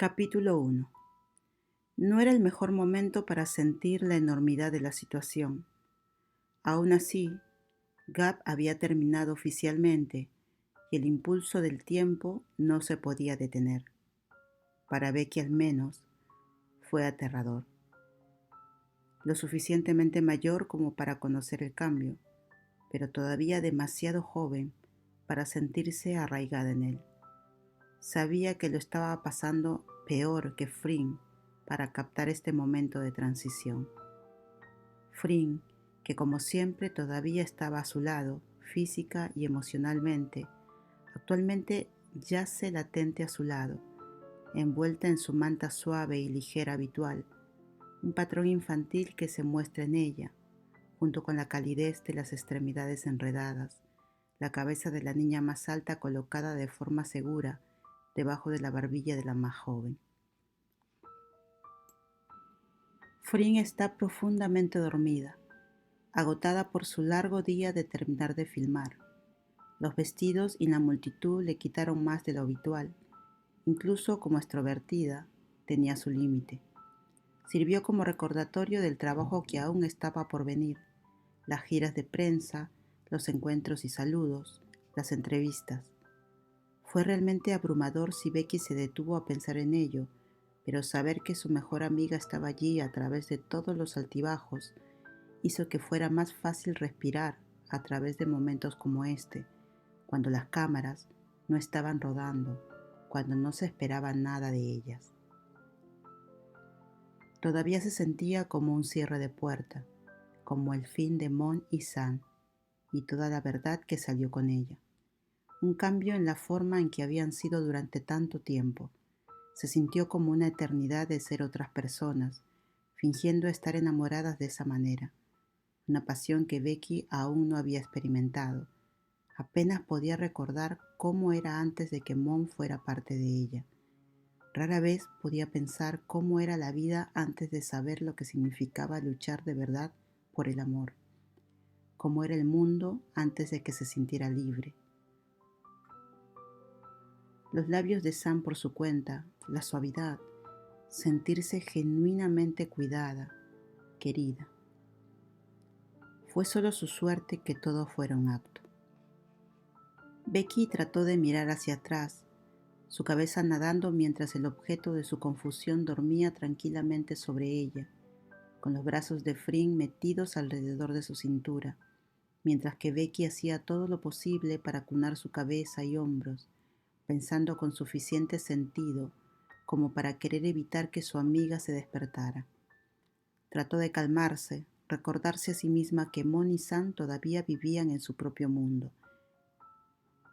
Capítulo 1. No era el mejor momento para sentir la enormidad de la situación. Aún así, Gap había terminado oficialmente y el impulso del tiempo no se podía detener. Para Becky al menos, fue aterrador. Lo suficientemente mayor como para conocer el cambio, pero todavía demasiado joven para sentirse arraigada en él. Sabía que lo estaba pasando peor que Frink para captar este momento de transición. Frink, que como siempre todavía estaba a su lado, física y emocionalmente, actualmente yace latente a su lado, envuelta en su manta suave y ligera habitual, un patrón infantil que se muestra en ella, junto con la calidez de las extremidades enredadas, la cabeza de la niña más alta colocada de forma segura debajo de la barbilla de la más joven. Frink está profundamente dormida, agotada por su largo día de terminar de filmar. Los vestidos y la multitud le quitaron más de lo habitual. Incluso como extrovertida, tenía su límite. Sirvió como recordatorio del trabajo que aún estaba por venir, las giras de prensa, los encuentros y saludos, las entrevistas. Fue realmente abrumador si Becky se detuvo a pensar en ello, pero saber que su mejor amiga estaba allí a través de todos los altibajos hizo que fuera más fácil respirar a través de momentos como este, cuando las cámaras no estaban rodando, cuando no se esperaba nada de ellas. Todavía se sentía como un cierre de puerta, como el fin de Mon y Sam y toda la verdad que salió con ella. Un cambio en la forma en que habían sido durante tanto tiempo. Se sintió como una eternidad de ser otras personas, fingiendo estar enamoradas de esa manera. Una pasión que Becky aún no había experimentado. Apenas podía recordar cómo era antes de que Mon fuera parte de ella. Rara vez podía pensar cómo era la vida antes de saber lo que significaba luchar de verdad por el amor. Cómo era el mundo antes de que se sintiera libre. Los labios de Sam por su cuenta, la suavidad, sentirse genuinamente cuidada, querida. Fue solo su suerte que todo fuera un acto. Becky trató de mirar hacia atrás, su cabeza nadando mientras el objeto de su confusión dormía tranquilamente sobre ella, con los brazos de Frink metidos alrededor de su cintura, mientras que Becky hacía todo lo posible para cunar su cabeza y hombros, pensando con suficiente sentido como para querer evitar que su amiga se despertara. Trató de calmarse, recordarse a sí misma que Mon y Sam todavía vivían en su propio mundo.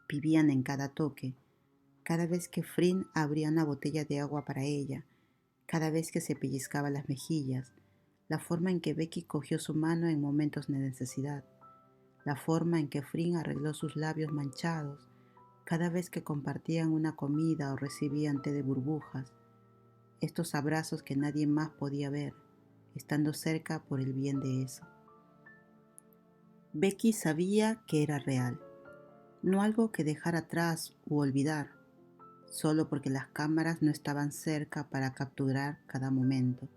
Vivían en cada toque, cada vez que Frink abría una botella de agua para ella, cada vez que se pellizcaba las mejillas, la forma en que Becky cogió su mano en momentos de necesidad, la forma en que Frink arregló sus labios manchados, cada vez que compartían una comida o recibían té de burbujas, estos abrazos que nadie más podía ver, estando cerca por el bien de eso. Becky sabía que era real, no algo que dejar atrás u olvidar, solo porque las cámaras no estaban cerca para capturar cada momento.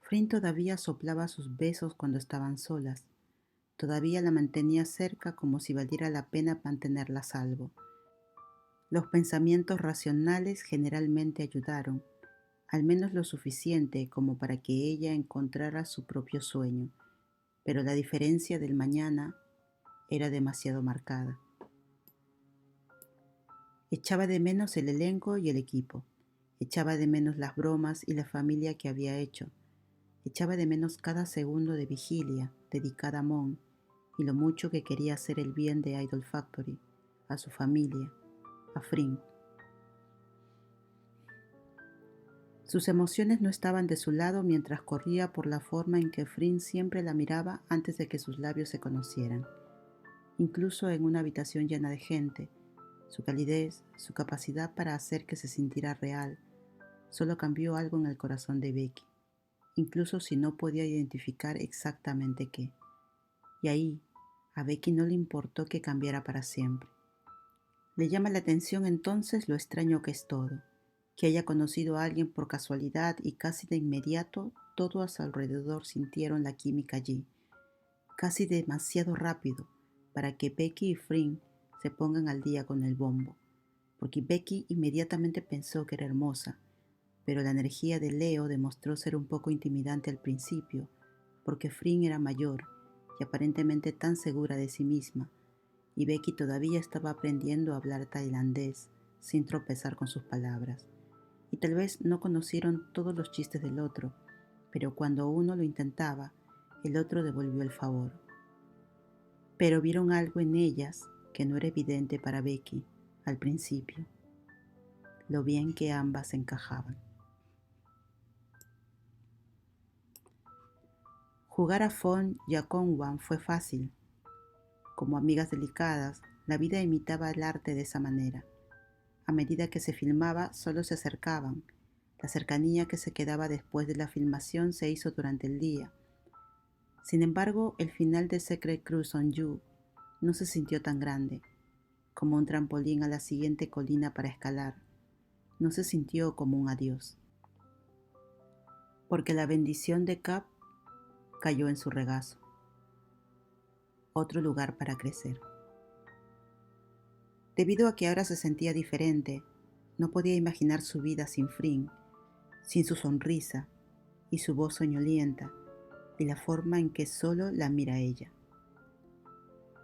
Frink todavía soplaba sus besos cuando estaban solas, todavía la mantenía cerca como si valiera la pena mantenerla a salvo. Los pensamientos racionales generalmente ayudaron, al menos lo suficiente como para que ella encontrara su propio sueño, pero la diferencia del mañana era demasiado marcada. Echaba de menos el elenco y el equipo, echaba de menos las bromas y la familia que había hecho, echaba de menos cada segundo de vigilia dedicada a Mon y lo mucho que quería hacer el bien de Idol Factory, a su familia, a Frink. Sus emociones no estaban de su lado mientras corría por la forma en que Frink siempre la miraba antes de que sus labios se conocieran. Incluso en una habitación llena de gente, su calidez, su capacidad para hacer que se sintiera real, solo cambió algo en el corazón de Becky, incluso si no podía identificar exactamente qué. Y ahí, a Becky no le importó que cambiara para siempre. Le llama la atención entonces lo extraño que es todo. que haya conocido a alguien por casualidad y casi de inmediato todos a su alrededor sintieron la química allí, casi demasiado rápido para que Becky y Fring se pongan al día con el bombo, porque Becky inmediatamente pensó que era hermosa, pero la energía de Leo demostró ser un poco intimidante al principio, porque Fring era mayor y aparentemente tan segura de sí misma, y Becky todavía estaba aprendiendo a hablar tailandés sin tropezar con sus palabras. Y tal vez no conocieron todos los chistes del otro, pero cuando uno lo intentaba, el otro devolvió el favor. Pero vieron algo en ellas que no era evidente para Becky al principio, lo bien que ambas encajaban. Jugar a Fon y a Kongwan fue fácil. Como amigas delicadas, la vida imitaba el arte de esa manera. A medida que se filmaba, solo se acercaban. La cercanía que se quedaba después de la filmación se hizo durante el día. Sin embargo, el final de Secret Cruise on You no se sintió tan grande, como un trampolín a la siguiente colina para escalar. No se sintió como un adiós, porque la bendición de Cap cayó en su regazo. Otro lugar para crecer. Debido a que ahora se sentía diferente, no podía imaginar su vida sin Fring, sin su sonrisa y su voz soñolienta y la forma en que solo la mira ella.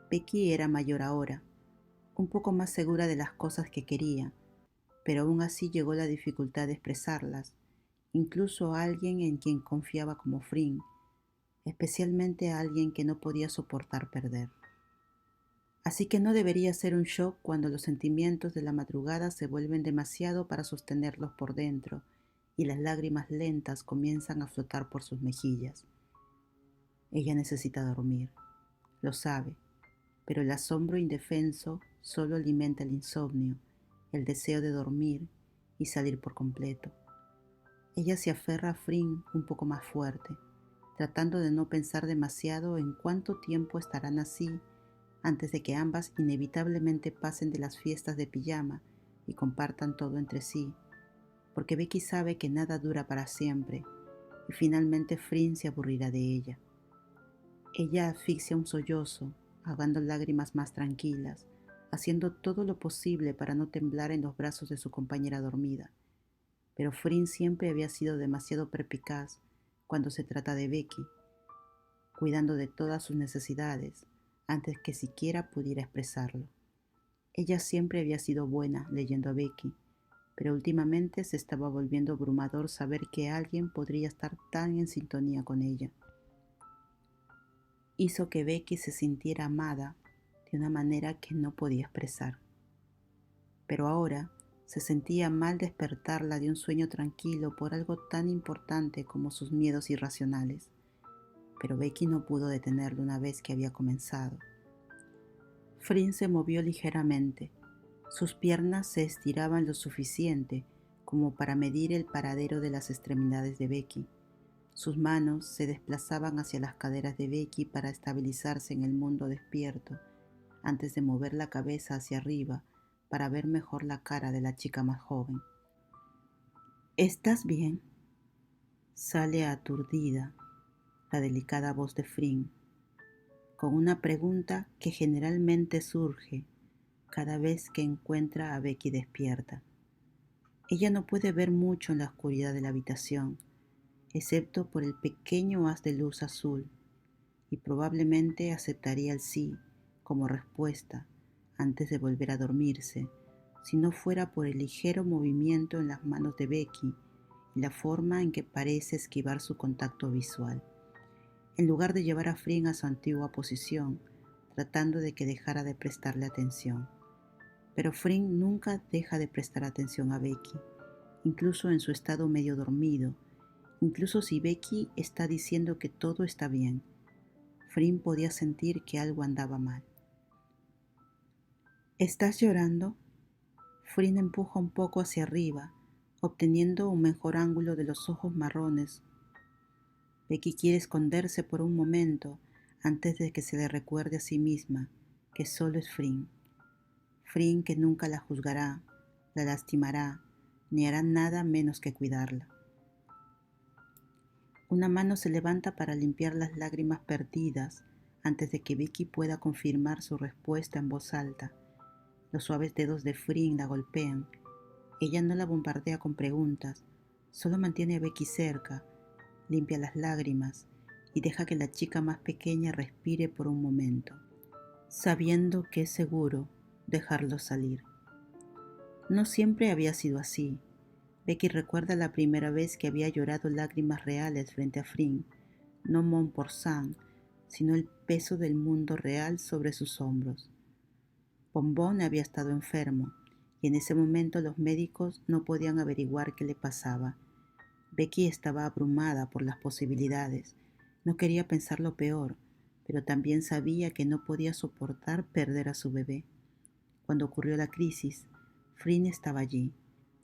Becky era mayor ahora, un poco más segura de las cosas que quería, pero aún así llegó la dificultad de expresarlas, incluso a alguien en quien confiaba como Fring, especialmente a alguien que no podía soportar perder. Así que no debería ser un shock cuando los sentimientos de la madrugada se vuelven demasiado para sostenerlos por dentro y las lágrimas lentas comienzan a flotar por sus mejillas. Ella necesita dormir, lo sabe, pero el asombro indefenso solo alimenta el insomnio, el deseo de dormir y salir por completo. Ella se aferra a Fring un poco más fuerte, tratando de no pensar demasiado en cuánto tiempo estarán así antes de que ambas inevitablemente pasen de las fiestas de pijama y compartan todo entre sí, porque Becky sabe que nada dura para siempre y finalmente Fring se aburrirá de ella. Ella asfixia un sollozo, ahogando lágrimas más tranquilas, haciendo todo lo posible para no temblar en los brazos de su compañera dormida. Pero Fring siempre había sido demasiado perspicaz cuando se trata de Becky, cuidando de todas sus necesidades antes que siquiera pudiera expresarlo. Ella siempre había sido buena leyendo a Becky, pero últimamente se estaba volviendo abrumador saber que alguien podría estar tan en sintonía con ella. Hizo que Becky se sintiera amada de una manera que no podía expresar. Pero ahora se sentía mal despertarla de un sueño tranquilo por algo tan importante como sus miedos irracionales. Pero Becky no pudo detenerlo una vez que había comenzado. Fring se movió ligeramente. Sus piernas se estiraban lo suficiente como para medir el paradero de las extremidades de Becky. Sus manos se desplazaban hacia las caderas de Becky para estabilizarse en el mundo despierto, antes de mover la cabeza hacia arriba para ver mejor la cara de la chica más joven. ¿Estás bien?, sale aturdida la delicada voz de Fring, con una pregunta que generalmente surge cada vez que encuentra a Becky despierta. Ella no puede ver mucho en la oscuridad de la habitación, excepto por el pequeño haz de luz azul, y probablemente aceptaría el sí como respuesta antes de volver a dormirse, si no fuera por el ligero movimiento en las manos de Becky y la forma en que parece esquivar su contacto visual, en lugar de llevar a Fring a su antigua posición, tratando de que dejara de prestarle atención. Pero Fring nunca deja de prestar atención a Becky, incluso en su estado medio dormido, incluso si Becky está diciendo que todo está bien. Fring podía sentir que algo andaba mal. ¿Estás llorando? Fring empuja un poco hacia arriba, obteniendo un mejor ángulo de los ojos marrones. Becky quiere esconderse por un momento antes de que se le recuerde a sí misma que solo es Fring. Fring que nunca la juzgará, la lastimará, ni hará nada menos que cuidarla. Una mano se levanta para limpiar las lágrimas perdidas antes de que Becky pueda confirmar su respuesta en voz alta. Los suaves dedos de Frin la golpean. Ella no la bombardea con preguntas, solo mantiene a Becky cerca, limpia las lágrimas y deja que la chica más pequeña respire por un momento, sabiendo que es seguro dejarlo salir. No siempre había sido así. Becky recuerda la primera vez que había llorado lágrimas reales frente a Frin, no Mon por Sam, sino el peso del mundo real sobre sus hombros. Bombón había estado enfermo, y en ese momento los médicos no podían averiguar qué le pasaba. Becky estaba abrumada por las posibilidades. No quería pensar lo peor, pero también sabía que no podía soportar perder a su bebé. Cuando ocurrió la crisis, Frin estaba allí,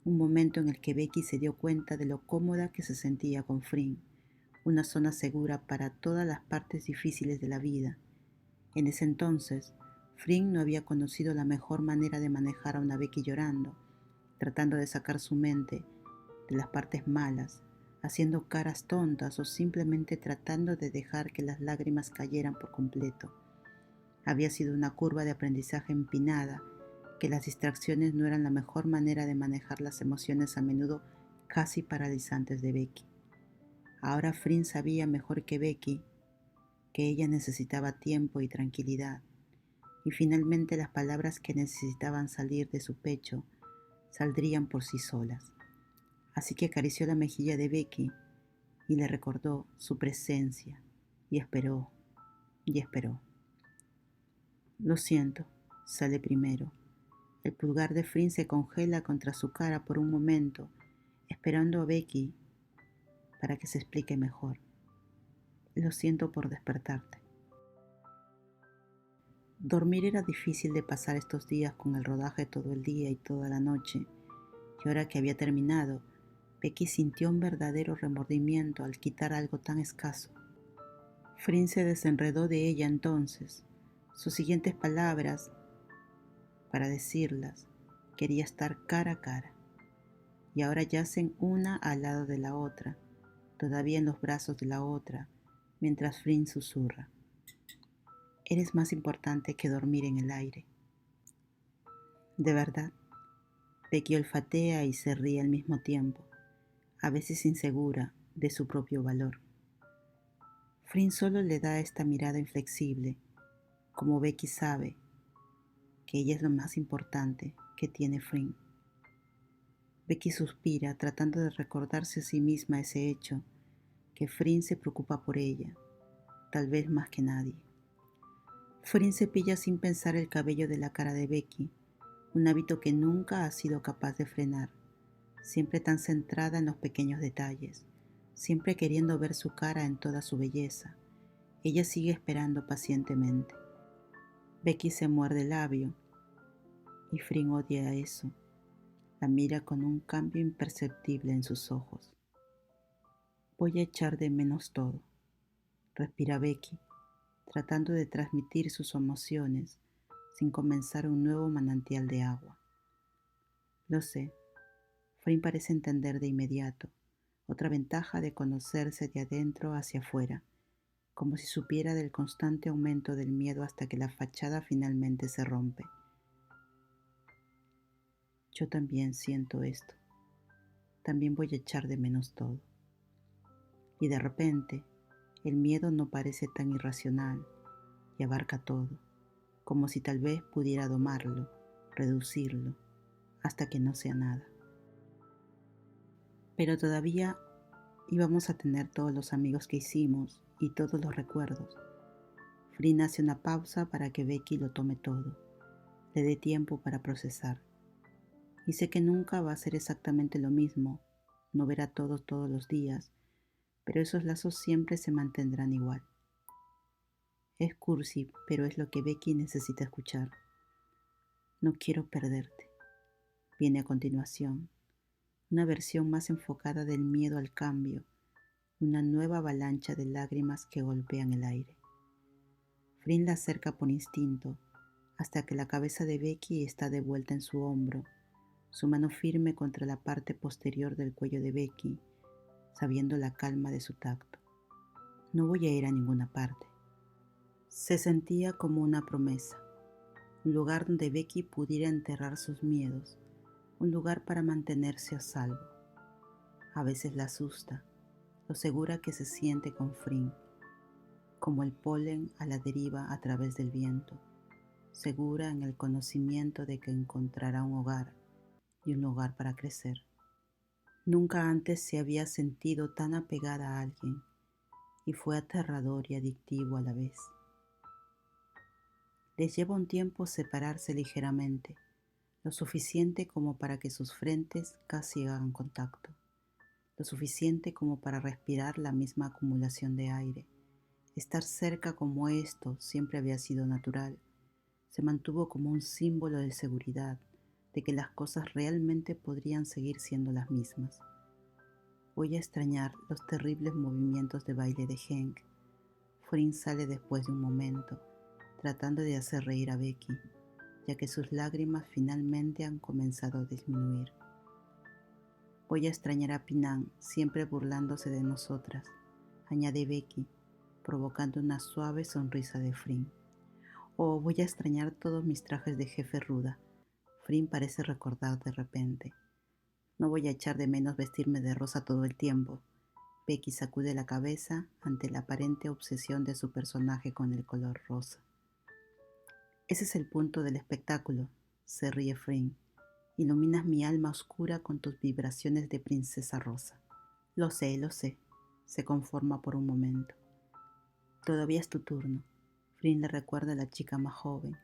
un momento en el que Becky se dio cuenta de lo cómoda que se sentía con Frin, una zona segura para todas las partes difíciles de la vida. En ese entonces, Frin no había conocido la mejor manera de manejar a una Becky llorando, tratando de sacar su mente de las partes malas, haciendo caras tontas o simplemente tratando de dejar que las lágrimas cayeran por completo. Había sido una curva de aprendizaje empinada, que las distracciones no eran la mejor manera de manejar las emociones a menudo casi paralizantes de Becky. Ahora Frin sabía mejor que Becky que ella necesitaba tiempo y tranquilidad, y finalmente las palabras que necesitaban salir de su pecho saldrían por sí solas. Así que acarició la mejilla de Becky y le recordó su presencia, y esperó, y esperó. Lo siento, sale primero. El pulgar de Frin se congela contra su cara por un momento, esperando a Becky para que se explique mejor. Lo siento por despertarte. Dormir era difícil de pasar estos días con el rodaje todo el día y toda la noche, y ahora que había terminado, Becky sintió un verdadero remordimiento al quitar algo tan escaso. Frin se desenredó de ella entonces. Sus siguientes palabras, para decirlas, quería estar cara a cara, y ahora yacen una al lado de la otra, todavía en los brazos de la otra, mientras Frin susurra: eres más importante que dormir en el aire. ¿De verdad? Becky olfatea y se ríe al mismo tiempo, a veces insegura de su propio valor. Frin solo le da esta mirada inflexible, como Becky sabe que ella es lo más importante que tiene Frin. Becky suspira tratando de recordarse a sí misma ese hecho, que Frin se preocupa por ella, tal vez más que nadie. Frin cepilla sin pensar el cabello de la cara de Becky, un hábito que nunca ha sido capaz de frenar, siempre tan centrada en los pequeños detalles, siempre queriendo ver su cara en toda su belleza. Ella sigue esperando pacientemente. Becky se muerde el labio y Frin odia eso. La mira con un cambio imperceptible en sus ojos. Voy a echar de menos todo, respira Becky, tratando de transmitir sus emociones sin comenzar un nuevo manantial de agua. Lo sé, Frin parece entender de inmediato, otra ventaja de conocerse de adentro hacia afuera, como si supiera del constante aumento del miedo hasta que la fachada finalmente se rompe. Yo también siento esto, también voy a echar de menos todo. Y de repente, el miedo no parece tan irracional y abarca todo, como si tal vez pudiera domarlo, reducirlo, hasta que no sea nada. Pero todavía íbamos a tener todos los amigos que hicimos y todos los recuerdos. Frin hace una pausa para que Becky lo tome todo, le dé tiempo para procesar. Y sé que nunca va a ser exactamente lo mismo, no ver a todos los días, pero esos lazos siempre se mantendrán igual. Es cursi, pero es lo que Becky necesita escuchar. No quiero perderte. Viene a continuación, una versión más enfocada del miedo al cambio, una nueva avalancha de lágrimas que golpean el aire. Frin la acerca por instinto, hasta que la cabeza de Becky está de vuelta en su hombro, su mano firme contra la parte posterior del cuello de Becky, sabiendo la calma de su tacto. No voy a ir a ninguna parte. Se sentía como una promesa, un lugar donde Becky pudiera enterrar sus miedos, un lugar para mantenerse a salvo. A veces la asusta, lo segura que se siente con Fring, como el polen a la deriva a través del viento, segura en el conocimiento de que encontrará un hogar y un lugar para crecer. Nunca antes se había sentido tan apegada a alguien y fue aterrador y adictivo a la vez. Les lleva un tiempo separarse ligeramente, lo suficiente como para que sus frentes casi hagan contacto, lo suficiente como para respirar la misma acumulación de aire. Estar cerca como esto siempre había sido natural. Se mantuvo como un símbolo de seguridad, de que las cosas realmente podrían seguir siendo las mismas. Voy a extrañar los terribles movimientos de baile de Hank. Fring sale después de un momento, tratando de hacer reír a Becky, ya que sus lágrimas finalmente han comenzado a disminuir. Voy a extrañar a Pinan, siempre burlándose de nosotras, añade Becky, provocando una suave sonrisa de Fring. Oh, voy a extrañar todos mis trajes de jefe ruda. Fring parece recordar de repente. No voy a echar de menos vestirme de rosa todo el tiempo. Becky sacude la cabeza ante la aparente obsesión de su personaje con el color rosa. Ese es el punto del espectáculo, se ríe Fring. Iluminas mi alma oscura con tus vibraciones de princesa rosa. Lo sé, se conforma por un momento. Todavía es tu turno. Fring le recuerda a la chica más joven,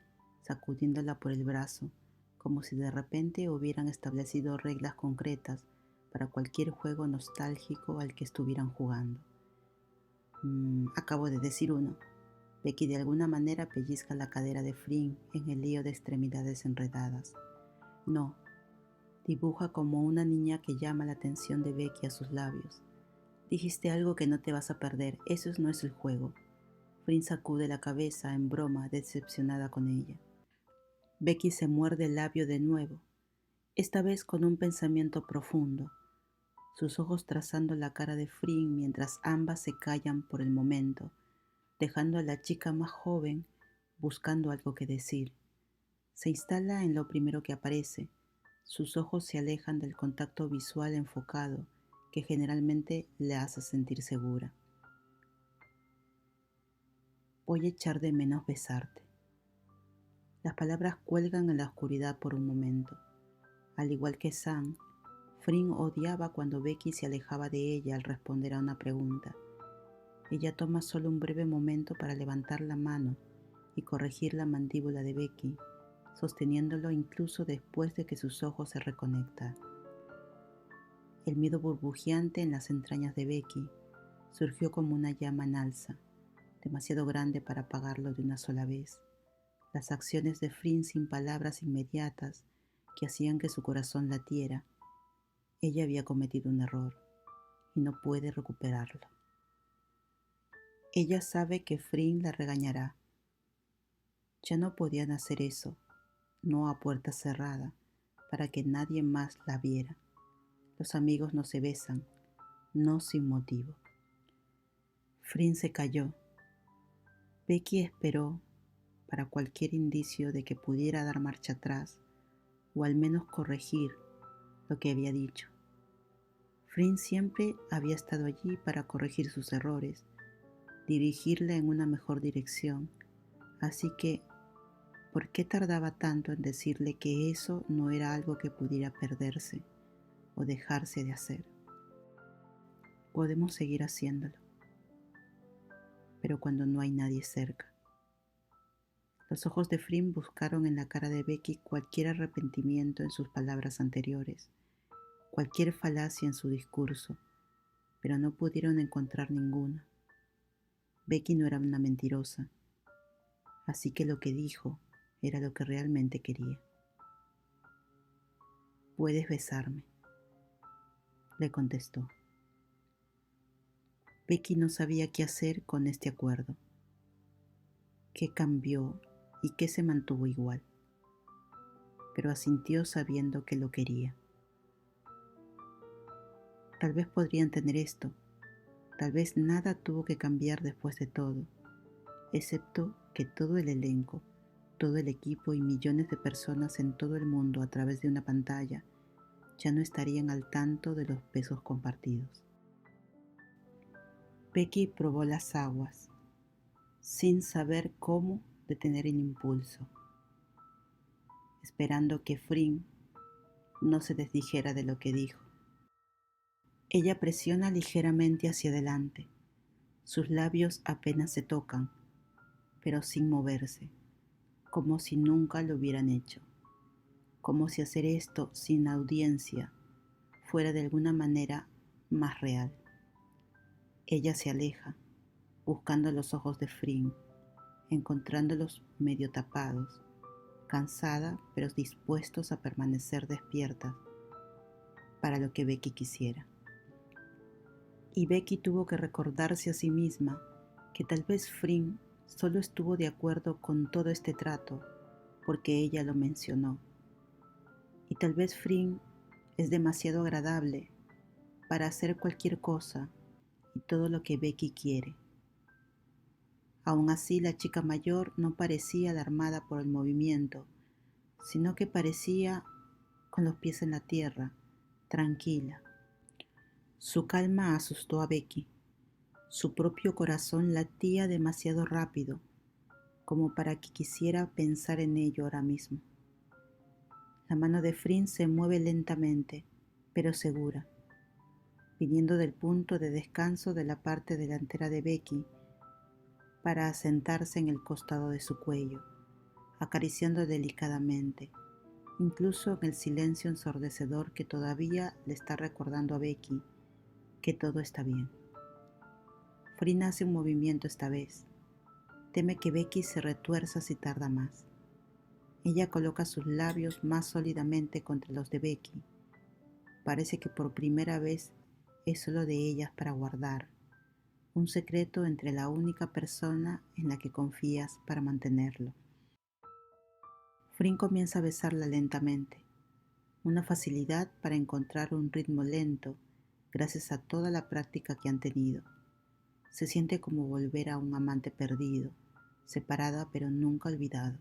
sacudiéndola por el brazo, como si de repente hubieran establecido reglas concretas para cualquier juego nostálgico al que estuvieran jugando. Acabo de decir uno. Becky de alguna manera pellizca la cadera de Fring en el lío de extremidades enredadas. No, dibuja como una niña que llama la atención de Becky a sus labios. Dijiste algo que no te vas a perder, eso no es el juego. Fring sacude la cabeza en broma, decepcionada con ella. Becky se muerde el labio de nuevo, esta vez con un pensamiento profundo, sus ojos trazando la cara de Fring mientras ambas se callan por el momento, dejando a la chica más joven buscando algo que decir. Se instala en lo primero que aparece. Sus ojos se alejan del contacto visual enfocado que generalmente le hace sentir segura. Voy a echar de menos besarte. Las palabras cuelgan en la oscuridad por un momento. Al igual que Sam, Fring odiaba cuando Becky se alejaba de ella al responder a una pregunta. Ella toma solo un breve momento para levantar la mano y corregir la mandíbula de Becky, sosteniéndolo incluso después de que sus ojos se reconectan. El miedo burbujeante en las entrañas de Becky surgió como una llama en alza, demasiado grande para apagarlo de una sola vez. Las acciones de Fring sin palabras inmediatas que hacían que su corazón latiera. Ella había cometido un error y no puede recuperarlo. Ella sabe que Fring la regañará. Ya no podían hacer eso, no a puerta cerrada, para que nadie más la viera. Los amigos no se besan, no sin motivo. Fring se calló. Becky esperó para cualquier indicio de que pudiera dar marcha atrás o al menos corregir lo que había dicho. Fring siempre había estado allí para corregir sus errores, dirigirla en una mejor dirección, así que ¿por qué tardaba tanto en decirle que eso no era algo que pudiera perderse o dejarse de hacer? Podemos seguir haciéndolo, pero cuando no hay nadie cerca. Los ojos de Fring buscaron en la cara de Becky cualquier arrepentimiento en sus palabras anteriores, cualquier falacia en su discurso, pero no pudieron encontrar ninguna. Becky no era una mentirosa, así que lo que dijo era lo que realmente quería. «Puedes besarme», le contestó. Becky no sabía qué hacer con este acuerdo. ¿Qué cambió y qué se mantuvo igual? pero asintió sabiendo que lo quería. Tal vez podría entender esto, tal vez nada tuvo que cambiar después de todo, excepto que todo el elenco, todo el equipo y millones de personas en todo el mundo a través de una pantalla ya no estarían al tanto de los besos compartidos. Becky probó las aguas, sin saber cómo detener el impulso, esperando que Fring no se desdijera de lo que dijo. Ella presiona ligeramente hacia adelante. Sus labios apenas se tocan, pero sin moverse, como si nunca lo hubieran hecho, como si hacer esto sin audiencia fuera de alguna manera más real. Ella se aleja, buscando los ojos de Fring, encontrándolos medio tapados, cansada pero dispuestos a permanecer despiertas para lo que Becky quisiera. Y Becky tuvo que recordarse a sí misma que tal vez Fring solo estuvo de acuerdo con todo este trato porque ella lo mencionó. Y tal vez Fring es demasiado agradable para hacer cualquier cosa y todo lo que Becky quiere. Aún así, la chica mayor no parecía alarmada por el movimiento, sino que parecía con los pies en la tierra, tranquila. Su calma asustó a Becky. Su propio corazón latía demasiado rápido como para que quisiera pensar en ello ahora mismo. La mano de Fring se mueve lentamente, pero segura, viniendo del punto de descanso de la parte delantera de Becky para asentarse en el costado de su cuello, acariciando delicadamente, incluso en el silencio ensordecedor que todavía le está recordando a Becky que todo está bien. Fring hace un movimiento esta vez. Teme que Becky se retuerza si tarda más. Ella coloca sus labios más sólidamente contra los de Becky. Parece que por primera vez es solo de ellas para guardar, un secreto entre la única persona en la que confías para mantenerlo. Fring comienza a besarla lentamente, una facilidad para encontrar un ritmo lento gracias a toda la práctica que han tenido. Se siente como volver a un amante perdido, separada pero nunca olvidado.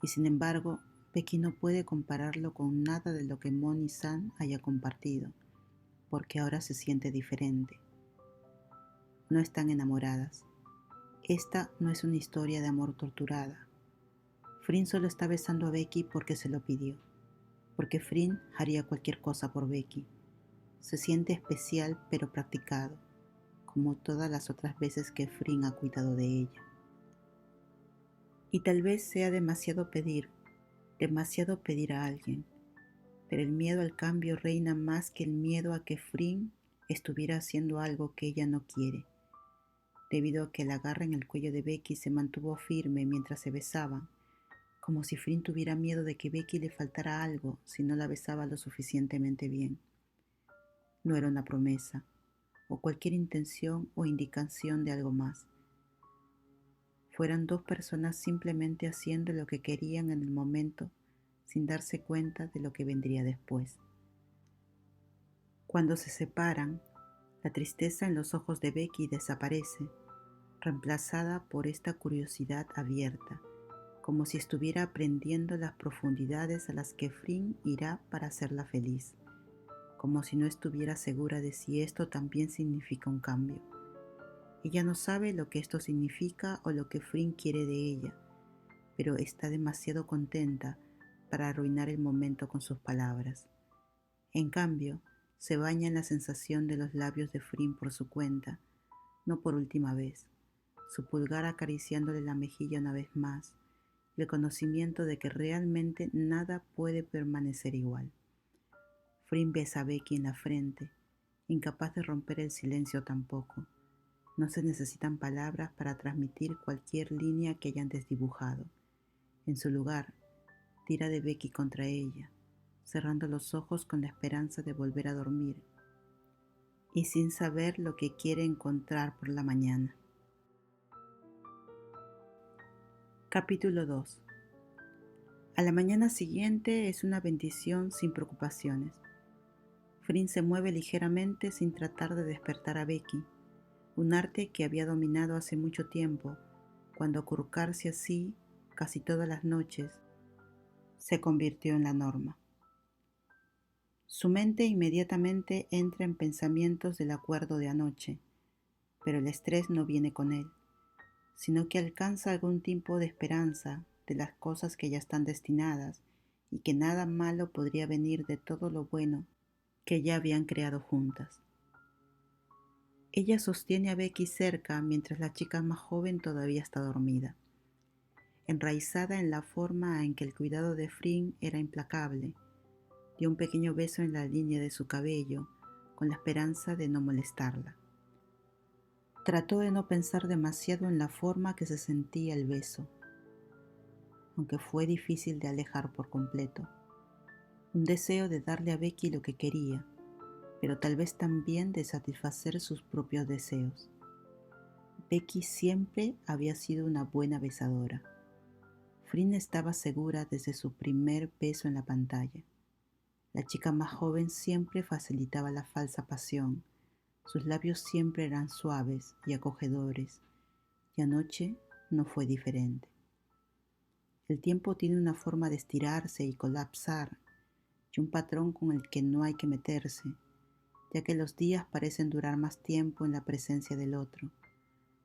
Y sin embargo, Becky no puede compararlo con nada de lo que Mon y San haya compartido, porque ahora se siente diferente. No están enamoradas. Esta no es una historia de amor torturada. Fring solo está besando a Becky porque se lo pidió, porque Fring haría cualquier cosa por Becky. Se siente especial pero practicado, como todas las otras veces que Fring ha cuidado de ella. Y tal vez sea demasiado pedir a alguien, pero el miedo al cambio reina más que el miedo a que Fring estuviera haciendo algo que ella no quiere, debido a que el agarre en el cuello de Becky se mantuvo firme mientras se besaban, como si Fring tuviera miedo de que Becky le faltara algo si no la besaba lo suficientemente bien. No era una promesa, o cualquier intención o indicación de algo más. Fueran dos personas simplemente haciendo lo que querían en el momento sin darse cuenta de lo que vendría después. Cuando se separan, la tristeza en los ojos de Becky desaparece, reemplazada por esta curiosidad abierta, como si estuviera aprendiendo las profundidades a las que Fring irá para hacerla feliz, como si no estuviera segura de si esto también significa un cambio. Ella no sabe lo que esto significa o lo que Fring quiere de ella, pero está demasiado contenta para arruinar el momento con sus palabras. En cambio, se baña en la sensación de los labios de Fring por su cuenta, no por última vez, su pulgar acariciándole la mejilla una vez más, y el conocimiento de que realmente nada puede permanecer igual. Fring besa a Becky en la frente, incapaz de romper el silencio tampoco. No se necesitan palabras para transmitir cualquier línea que hayan desdibujado. En su lugar, tira de Becky contra ella, cerrando los ojos con la esperanza de volver a dormir, y sin saber lo que quiere encontrar por la mañana. Capítulo 2. A la mañana siguiente es una bendición sin preocupaciones. Frin se mueve ligeramente sin tratar de despertar a Becky, un arte que había dominado hace mucho tiempo, cuando acurrucarse así casi todas las noches se convirtió en la norma. Su mente inmediatamente entra en pensamientos del acuerdo de anoche, pero el estrés no viene con él, sino que alcanza algún tipo de esperanza de las cosas que ya están destinadas y que nada malo podría venir de todo lo bueno que ya habían creado juntas. Ella sostiene a Becky cerca mientras la chica más joven todavía está dormida, enraizada en la forma en que el cuidado de Frin era implacable. Dio un pequeño beso en la línea de su cabello con la esperanza de no molestarla. Trató de no pensar demasiado en la forma que se sentía el beso, aunque fue difícil de alejar por completo. Un deseo de darle a Becky lo que quería, pero tal vez también de satisfacer sus propios deseos. Becky siempre había sido una buena besadora. Frin estaba segura desde su primer beso en la pantalla. La chica más joven siempre facilitaba la falsa pasión. Sus labios siempre eran suaves y acogedores, y anoche no fue diferente. El tiempo tiene una forma de estirarse y colapsar, y un patrón con el que no hay que meterse, ya que los días parecen durar más tiempo en la presencia del otro,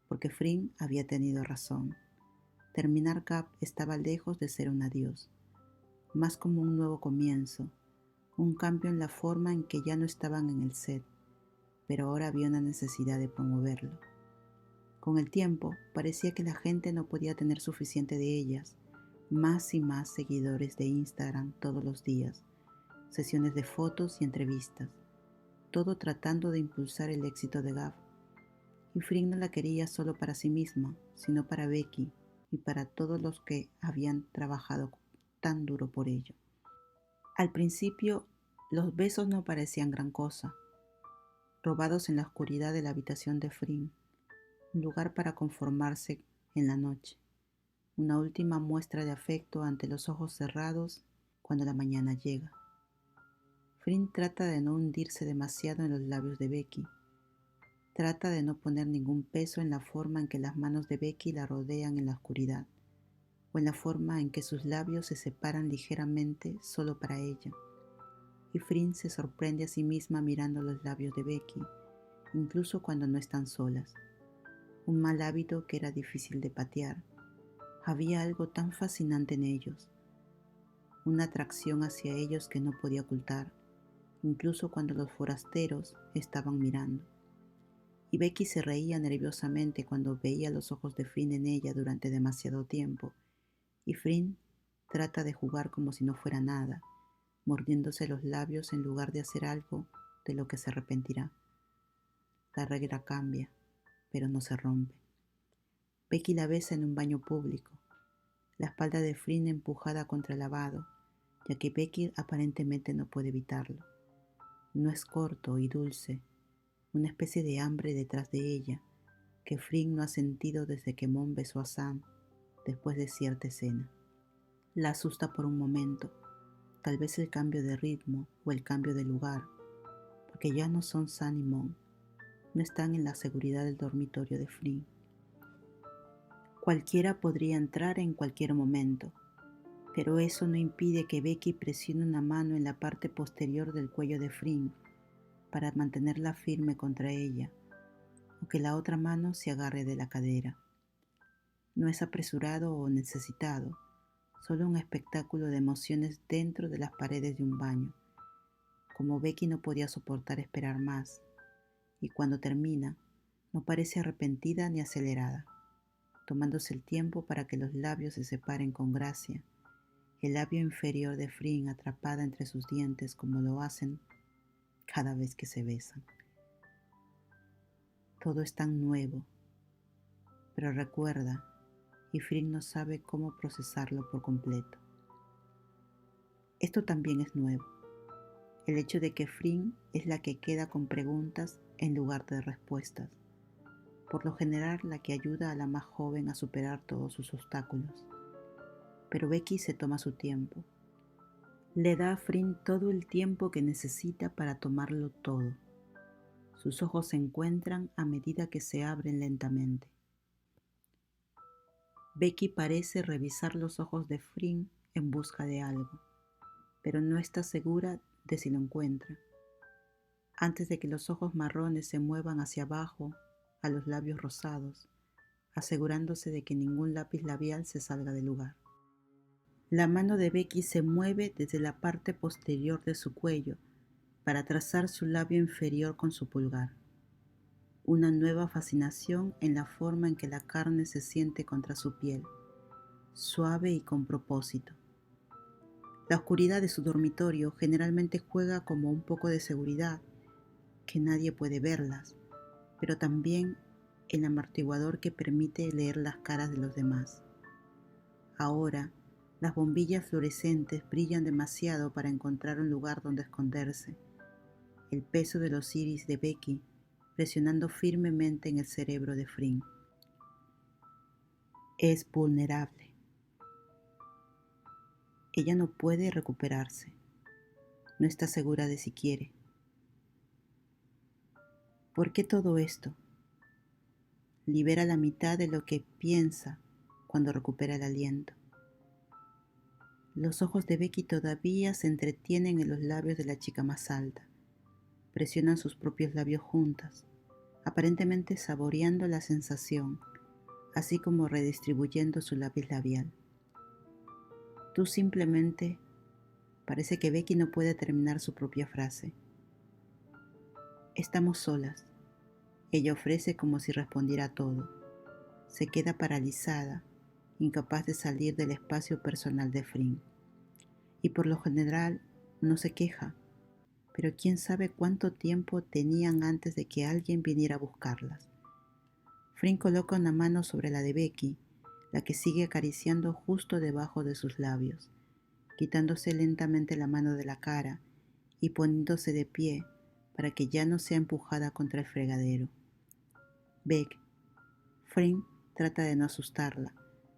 porque Frin había tenido razón. Terminar Gap estaba lejos de ser un adiós, más como un nuevo comienzo, un cambio en la forma en que ya no estaban en el set, pero ahora había una necesidad de promoverlo. Con el tiempo, parecía que la gente no podía tener suficiente de ellas, más y más seguidores de Instagram todos los días, sesiones de fotos y entrevistas, todo tratando de impulsar el éxito de Gap. Y Frin no la quería solo para sí misma, sino para Becky y para todos los que habían trabajado tan duro por ello. Al principio, los besos no parecían gran cosa, robados en la oscuridad de la habitación de Frin, un lugar para conformarse en la noche, una última muestra de afecto ante los ojos cerrados cuando la mañana llega. Frin trata de no hundirse demasiado en los labios de Becky. Trata de no poner ningún peso en la forma en que las manos de Becky la rodean en la oscuridad, o en la forma en que sus labios se separan ligeramente solo para ella. Y Frin se sorprende a sí misma mirando los labios de Becky, incluso cuando no están solas. Un mal hábito que era difícil de patear. Había algo tan fascinante en ellos, una atracción hacia ellos que no podía ocultar, incluso cuando los forasteros estaban mirando. Y Becky se reía nerviosamente cuando veía los ojos de Frin en ella durante demasiado tiempo, y Frin trata de jugar como si no fuera nada, mordiéndose los labios en lugar de hacer algo de lo que se arrepentirá. La regla cambia, pero no se rompe. Becky la besa en un baño público, la espalda de Frin empujada contra el lavado, ya que Becky aparentemente no puede evitarlo. No es corto y dulce, una especie de hambre detrás de ella, que Frin no ha sentido desde que Mon besó a Sam después de cierta escena. La asusta por un momento, tal vez el cambio de ritmo o el cambio de lugar, porque ya no son Sam y Mon, no están en la seguridad del dormitorio de Frin. Cualquiera podría entrar en cualquier momento, pero eso no impide que Becky presione una mano en la parte posterior del cuello de Frin para mantenerla firme contra ella, o que la otra mano se agarre de la cadera. No es apresurado o necesitado, solo un espectáculo de emociones dentro de las paredes de un baño. Como Becky no podía soportar esperar más, y cuando termina, no parece arrepentida ni acelerada, tomándose el tiempo para que los labios se separen con gracia, el labio inferior de Frin atrapada entre sus dientes como lo hacen cada vez que se besan. Todo es tan nuevo, pero recuerda, y Frin no sabe cómo procesarlo por completo. Esto también es nuevo, el hecho de que Frin es la que queda con preguntas en lugar de respuestas, por lo general la que ayuda a la más joven a superar todos sus obstáculos. pero Becky se toma su tiempo. Le da a Frin todo el tiempo que necesita para tomarlo todo. Sus ojos se encuentran a medida que se abren lentamente. Becky parece revisar los ojos de Frin en busca de algo, pero no está segura de si lo encuentra. Antes de que los ojos marrones se muevan hacia abajo a los labios rosados, asegurándose de que ningún lápiz labial se salga del lugar. La mano de Becky se mueve desde la parte posterior de su cuello para trazar su labio inferior con su pulgar. Una nueva fascinación en la forma en que la carne se siente contra su piel, suave y con propósito. La oscuridad de su dormitorio generalmente juega como un poco de seguridad, que nadie puede verlas, pero también el amortiguador que permite leer las caras de los demás. Ahora, las bombillas fluorescentes brillan demasiado para encontrar un lugar donde esconderse. El peso de los iris de Becky presionando firmemente en el cerebro de Frin. Es vulnerable. Ella no puede recuperarse. No está segura de si quiere. ¿Por qué todo esto? Libera la mitad de lo que piensa cuando recupera el aliento. Los ojos de Becky todavía se entretienen en los labios de la chica más alta. Presionan sus propios labios juntas, aparentemente saboreando la sensación, así como redistribuyendo su lápiz labial. Tú simplemente... Parece que Becky no puede terminar su propia frase. Estamos solas. Ella ofrece como si respondiera a todo. Se queda paralizada, incapaz de salir del espacio personal de Frin. Y por lo general no se queja, pero quién sabe cuánto tiempo tenían antes de que alguien viniera a buscarlas. Frin coloca una mano sobre la de Becky, la que sigue acariciando justo debajo de sus labios, quitándose lentamente la mano de la cara y poniéndose de pie para que ya no sea empujada contra el fregadero. Beck. Frin trata de no asustarla,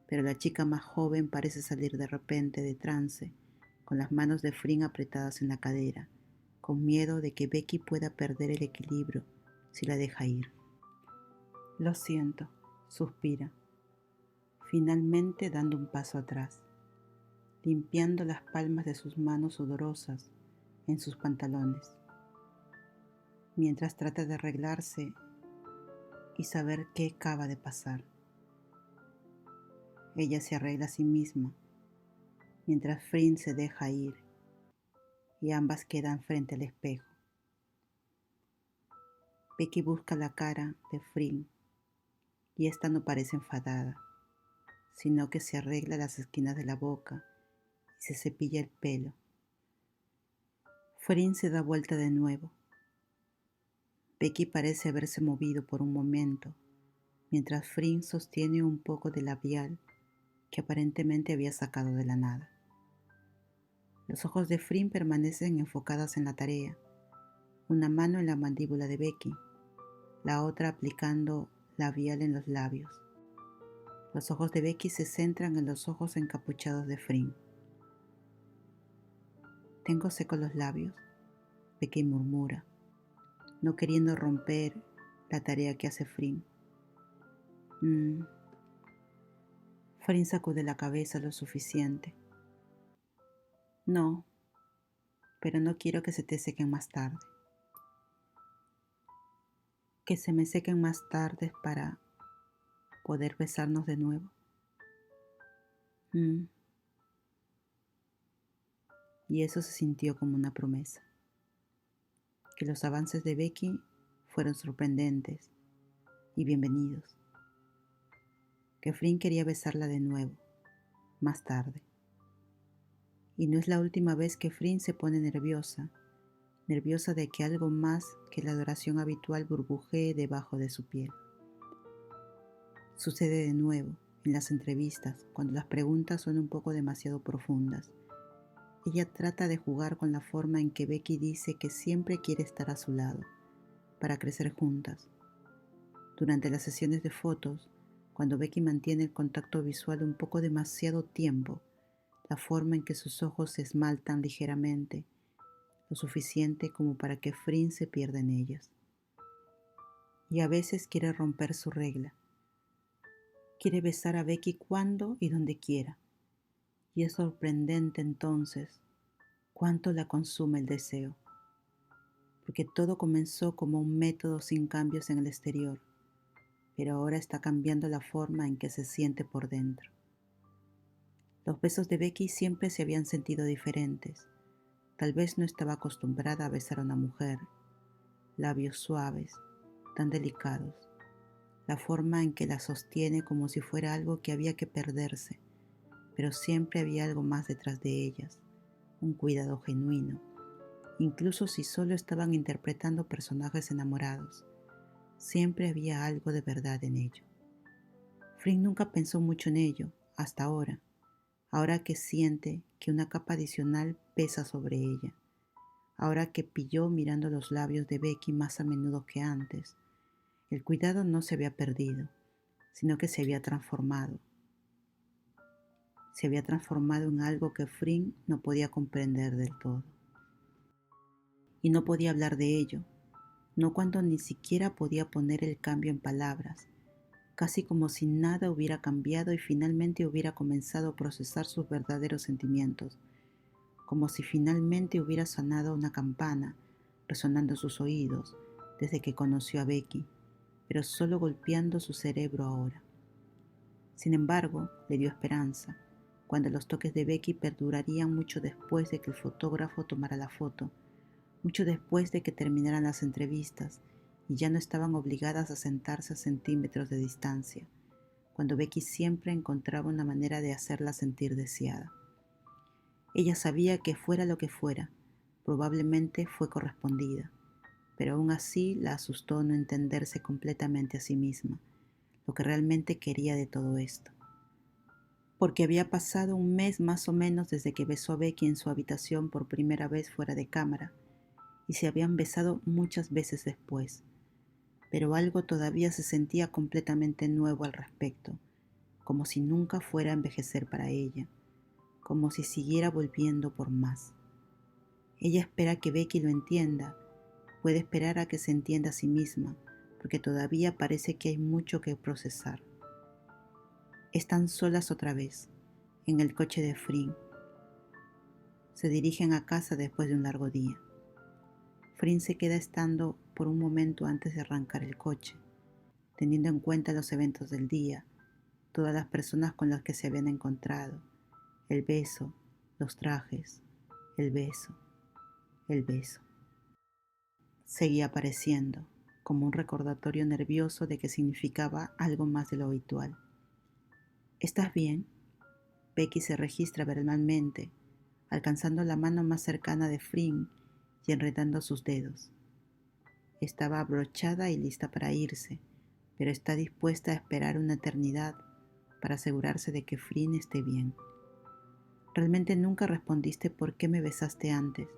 pero la chica más joven parece salir de repente de trance, con las manos de Frin apretadas en la cadera, con miedo de que Becky pueda perder el equilibrio si la deja ir. Lo siento, suspira, finalmente dando un paso atrás, limpiando las palmas de sus manos sudorosas en sus pantalones, mientras trata de arreglarse y saber qué acaba de pasar. Ella se arregla a sí misma, mientras Frin se deja ir y ambas quedan frente al espejo. Becky busca la cara de Frin y esta no parece enfadada, sino que se arregla las esquinas de la boca y se cepilla el pelo. Frin se da vuelta de nuevo. Becky parece haberse movido por un momento, mientras Frin sostiene un poco de labial que aparentemente había sacado de la nada. Los ojos de Frin permanecen enfocados en la tarea, una mano en la mandíbula de Becky, la otra aplicando labial en los labios. Los ojos de Becky se centran en los ojos encapuchados de Frin. Tengo secos los labios, Becky murmura, no queriendo romper la tarea que hace Frin. Frin sacude la cabeza lo suficiente. No, pero no quiero que se te sequen más tarde. Que se me sequen más tarde para poder besarnos de nuevo. Y eso se sintió como una promesa. Que los avances de Becky fueron sorprendentes y bienvenidos. Que Frin quería besarla de nuevo, más tarde. Y no es la última vez que Frin se pone nerviosa de que algo más que la adoración habitual burbujee debajo de su piel. Sucede de nuevo en las entrevistas, cuando las preguntas son un poco demasiado profundas. Ella trata de jugar con la forma en que Becky dice que siempre quiere estar a su lado, para crecer juntas. Durante las sesiones de fotos, cuando Becky mantiene el contacto visual un poco demasiado tiempo, la forma en que sus ojos se esmaltan ligeramente, lo suficiente como para que Frin se pierda en ellos. Y a veces quiere romper su regla. Quiere besar a Becky cuando y donde quiera. Y es sorprendente entonces cuánto la consume el deseo. Porque todo comenzó como un método sin cambios en el exterior, pero ahora está cambiando la forma en que se siente por dentro. Los besos de Becky siempre se habían sentido diferentes. Tal vez no estaba acostumbrada a besar a una mujer. Labios suaves, tan delicados. La forma en que la sostiene como si fuera algo que había que perderse, pero siempre había algo más detrás de ellas, un cuidado genuino, incluso si solo estaban interpretando personajes enamorados. Siempre había algo de verdad en ello. Frin nunca pensó mucho en ello, hasta ahora que siente que una capa adicional pesa sobre ella, ahora que pilló mirando los labios de Becky más a menudo que antes. El cuidado no se había perdido, sino que se había transformado. Se había transformado en algo que Frin no podía comprender del todo. Y no podía hablar de ello, no cuando ni siquiera podía poner el cambio en palabras, casi como si nada hubiera cambiado y finalmente hubiera comenzado a procesar sus verdaderos sentimientos, como si finalmente hubiera sonado una campana resonando en sus oídos desde que conoció a Becky, pero solo golpeando su cerebro ahora. Sin embargo, le dio esperanza, cuando los toques de Becky perdurarían mucho después de que el fotógrafo tomara la foto, mucho después de que terminaran las entrevistas y ya no estaban obligadas a sentarse a centímetros de distancia, cuando Becky siempre encontraba una manera de hacerla sentir deseada. Ella sabía que fuera lo que fuera, probablemente fue correspondida, pero aún así la asustó no entenderse completamente a sí misma, lo que realmente quería de todo esto. Porque había pasado un mes más o menos desde que besó a Becky en su habitación por primera vez fuera de cámara, y se habían besado muchas veces después, pero algo todavía se sentía completamente nuevo al respecto, como si nunca fuera a envejecer para ella, como si siguiera volviendo por más. Ella espera que Becky lo entienda, puede esperar a que se entienda a sí misma, porque todavía parece que hay mucho que procesar. Están solas otra vez, en el coche de Frin. Se dirigen a casa después de un largo día. Frin se queda estando por un momento antes de arrancar el coche, teniendo en cuenta los eventos del día, todas las personas con las que se habían encontrado, el beso, los trajes, el beso, el beso. Seguía apareciendo, como un recordatorio nervioso de que significaba algo más de lo habitual. ¿Estás bien? Becky se registra verbalmente, alcanzando la mano más cercana de Frin y enredando sus dedos. Estaba abrochada y lista para irse, pero está dispuesta a esperar una eternidad para asegurarse de que Frin esté bien. Realmente nunca respondiste por qué me besaste antes.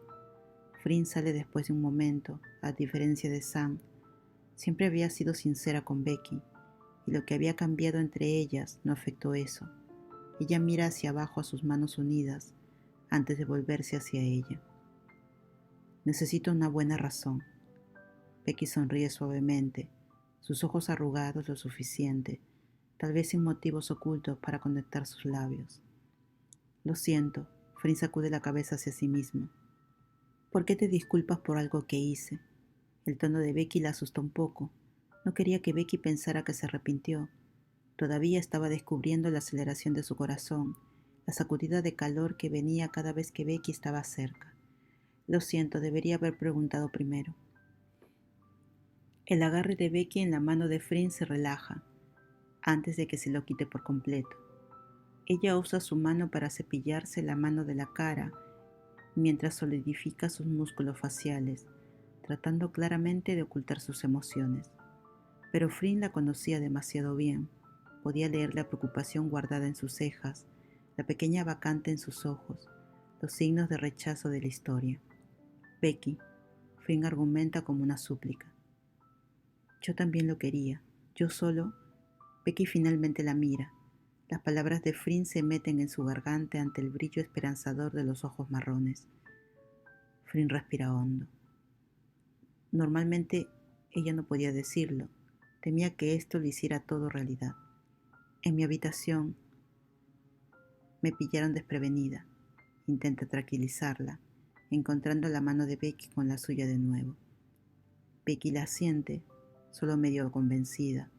Frin sale después de un momento, a diferencia de Sam. Siempre había sido sincera con Becky, y lo que había cambiado entre ellas no afectó eso. Ella mira hacia abajo a sus manos unidas antes de volverse hacia ella. Necesito una buena razón. Becky sonríe suavemente, sus ojos arrugados lo suficiente, tal vez sin motivos ocultos para conectar sus labios. Lo siento, Frin sacude la cabeza hacia sí misma. ¿Por qué te disculpas por algo que hice? El tono de Becky la asustó un poco. No quería que Becky pensara que se arrepintió. Todavía estaba descubriendo la aceleración de su corazón, la sacudida de calor que venía cada vez que Becky estaba cerca. Lo siento, debería haber preguntado primero. El agarre de Becky en la mano de Frin se relaja, antes de que se lo quite por completo. Ella usa su mano para cepillarse la mano de la cara, mientras solidifica sus músculos faciales, tratando claramente de ocultar sus emociones. Pero Frin la conocía demasiado bien. Podía leer la preocupación guardada en sus cejas, la pequeña vacante en sus ojos, los signos de rechazo de la historia. Becky, Frin argumenta como una súplica. Yo también lo quería. Yo solo. Becky finalmente la mira. Las palabras de Frin se meten en su garganta ante el brillo esperanzador de los ojos marrones. Frin respira hondo. Normalmente ella no podía decirlo. Temía que esto lo hiciera todo realidad. En mi habitación me pillaron desprevenida. Intenta tranquilizarla, encontrando la mano de Becky con la suya de nuevo. Becky la siente, solo medio convencida,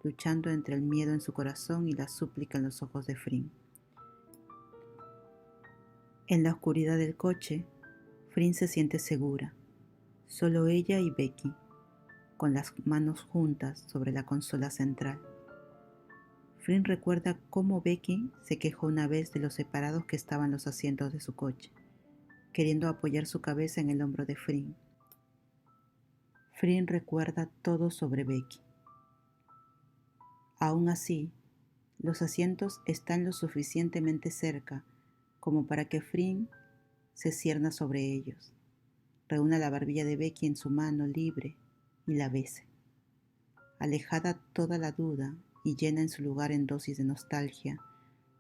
luchando entre el miedo en su corazón y la súplica en los ojos de Frin. En la oscuridad del coche, Frin se siente segura, solo ella y Becky, con las manos juntas sobre la consola central. Frin recuerda cómo Becky se quejó una vez de lo separados que estaban los asientos de su coche, queriendo apoyar su cabeza en el hombro de Frin. Frin recuerda todo sobre Becky. Aún así, los asientos están lo suficientemente cerca como para que Frin se cierna sobre ellos, reúna la barbilla de Becky en su mano libre y la bese. Alejada toda la duda y llena en su lugar en dosis de nostalgia,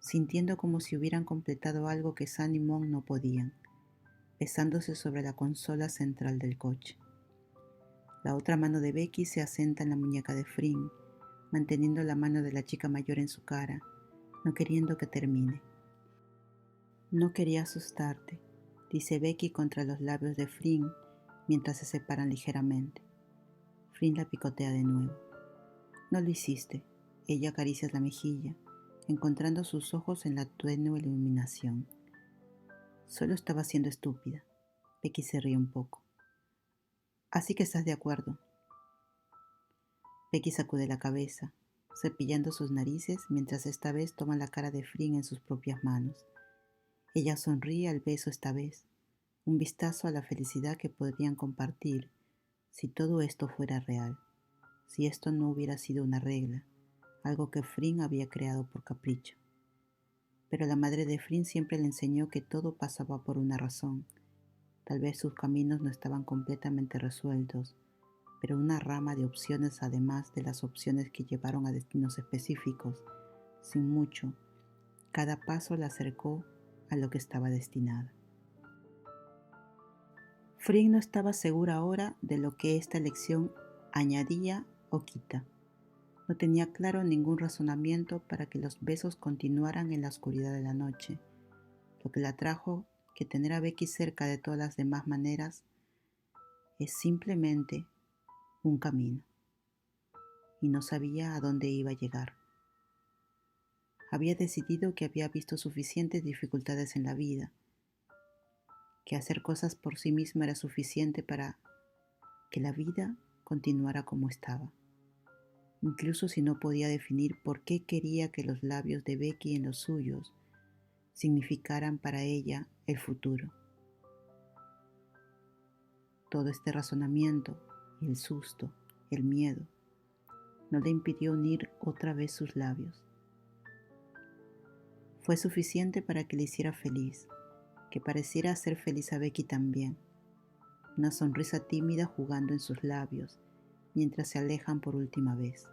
sintiendo como si hubieran completado algo que Sam y Mon no podían, besándose sobre la consola central del coche. La otra mano de Becky se asenta en la muñeca de Frin, manteniendo la mano de la chica mayor en su cara, no queriendo que termine. No quería asustarte, dice Becky contra los labios de Frin mientras se separan ligeramente. Frin la picotea de nuevo. No lo hiciste. Ella acaricia la mejilla, encontrando sus ojos en la tenue iluminación. Solo estaba siendo estúpida. Becky se ríe un poco. Así que estás de acuerdo. Becky sacude la cabeza, cepillando sus narices mientras esta vez toma la cara de Frin en sus propias manos. Ella sonríe al beso esta vez, un vistazo a la felicidad que podrían compartir si todo esto fuera real, si esto no hubiera sido una regla, algo que Frin había creado por capricho. Pero la madre de Frin siempre le enseñó que todo pasaba por una razón. Tal vez sus caminos no estaban completamente resueltos, pero una rama de opciones además de las opciones que llevaron a destinos específicos, sin mucho, cada paso la acercó a lo que estaba destinada. Frin no estaba segura ahora de lo que esta elección añadía o quita. No tenía claro ningún razonamiento para que los besos continuaran en la oscuridad de la noche. Lo que la atrajo, que tener a Becky cerca de todas las demás maneras, es simplemente un camino. Y no sabía a dónde iba a llegar. Había decidido que había visto suficientes dificultades en la vida, que hacer cosas por sí misma era suficiente para que la vida continuara como estaba. Incluso si no podía definir por qué quería que los labios de Becky en los suyos significaran para ella el futuro. Todo este razonamiento, el susto, el miedo, no le impidió unir otra vez sus labios. Fue suficiente para que le hiciera feliz, que pareciera hacer feliz a Becky también. Una sonrisa tímida jugando en sus labios, mientras se alejan por última vez.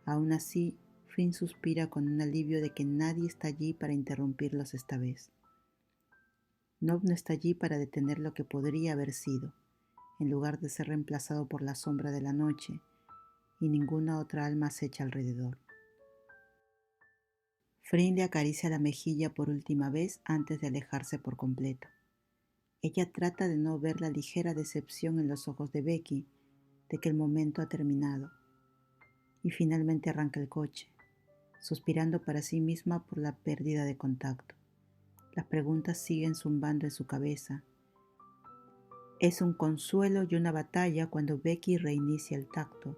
Aún así, Frin suspira con un alivio de que nadie está allí para interrumpirlos esta vez. Nob no está allí para detener lo que podría haber sido, en lugar de ser reemplazado por la sombra de la noche, y ninguna otra alma acecha alrededor. Frin le acaricia la mejilla por última vez antes de alejarse por completo. Ella trata de no ver la ligera decepción en los ojos de Becky de que el momento ha terminado, y finalmente arranca el coche, suspirando para sí misma por la pérdida de contacto. Las preguntas siguen zumbando en su cabeza. Es un consuelo y una batalla cuando Becky reinicia el tacto,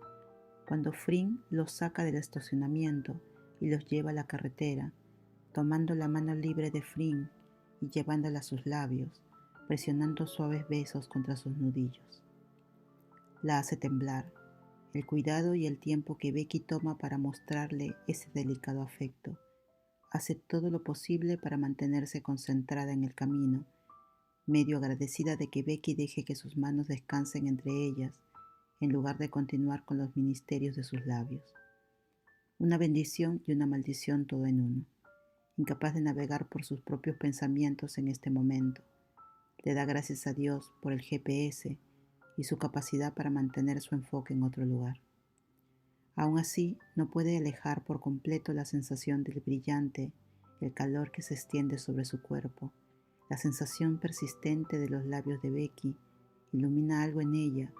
cuando Frin los saca del estacionamiento y los lleva a la carretera, tomando la mano libre de Frin y llevándola a sus labios, presionando suaves besos contra sus nudillos. La hace temblar, el cuidado y el tiempo que Becky toma para mostrarle ese delicado afecto. Hace todo lo posible para mantenerse concentrada en el camino, medio agradecida de que Becky deje que sus manos descansen entre ellas, en lugar de continuar con los ministerios de sus labios. una bendición y una maldición todo en uno. Incapaz de navegar por sus propios pensamientos en este momento, le da gracias a Dios por el GPS y su capacidad para mantener su enfoque en otro lugar. Aún así, no puede alejar por completo la sensación del brillante, el calor que se extiende sobre su cuerpo. La sensación persistente de los labios de Becky ilumina algo en ella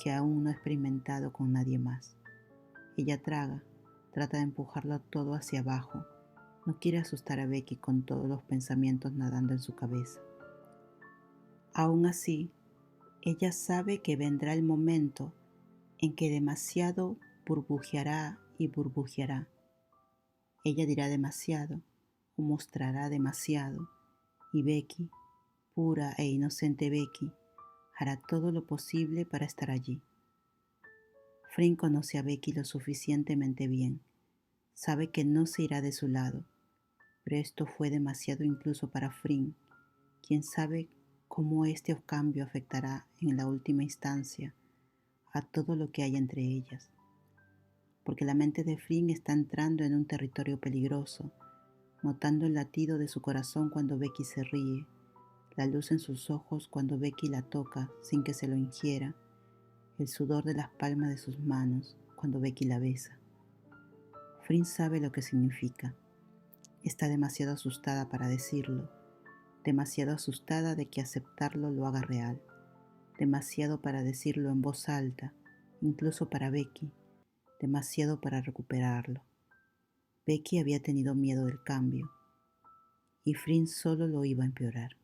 que aún no ha experimentado con nadie más. Ella traga, trata de empujarlo todo hacia abajo. No quiere asustar a Becky con todos los pensamientos nadando en su cabeza. Aún así, ella sabe que vendrá el momento en que demasiado burbujeará y burbujeará. Ella dirá demasiado o mostrará demasiado y Becky, pura e inocente Becky, hará todo lo posible para estar allí. Flynn conoce a Becky lo suficientemente bien. Sabe que no se irá de su lado, pero esto fue demasiado incluso para Flynn, quien sabe cómo este cambio afectará en la última instancia a todo lo que hay entre ellas. Porque la mente de Flynn está entrando en un territorio peligroso, notando el latido de su corazón cuando Becky se ríe, la luz en sus ojos cuando Becky la toca sin que se lo ingiera, el sudor de las palmas de sus manos cuando Becky la besa. Flynn sabe lo que significa. Está demasiado asustada para decirlo, demasiado asustada de que aceptarlo lo haga real, demasiado para decirlo en voz alta, incluso para Becky, demasiado para recuperarlo. Becky había tenido miedo del cambio y Flynn solo lo iba a empeorar.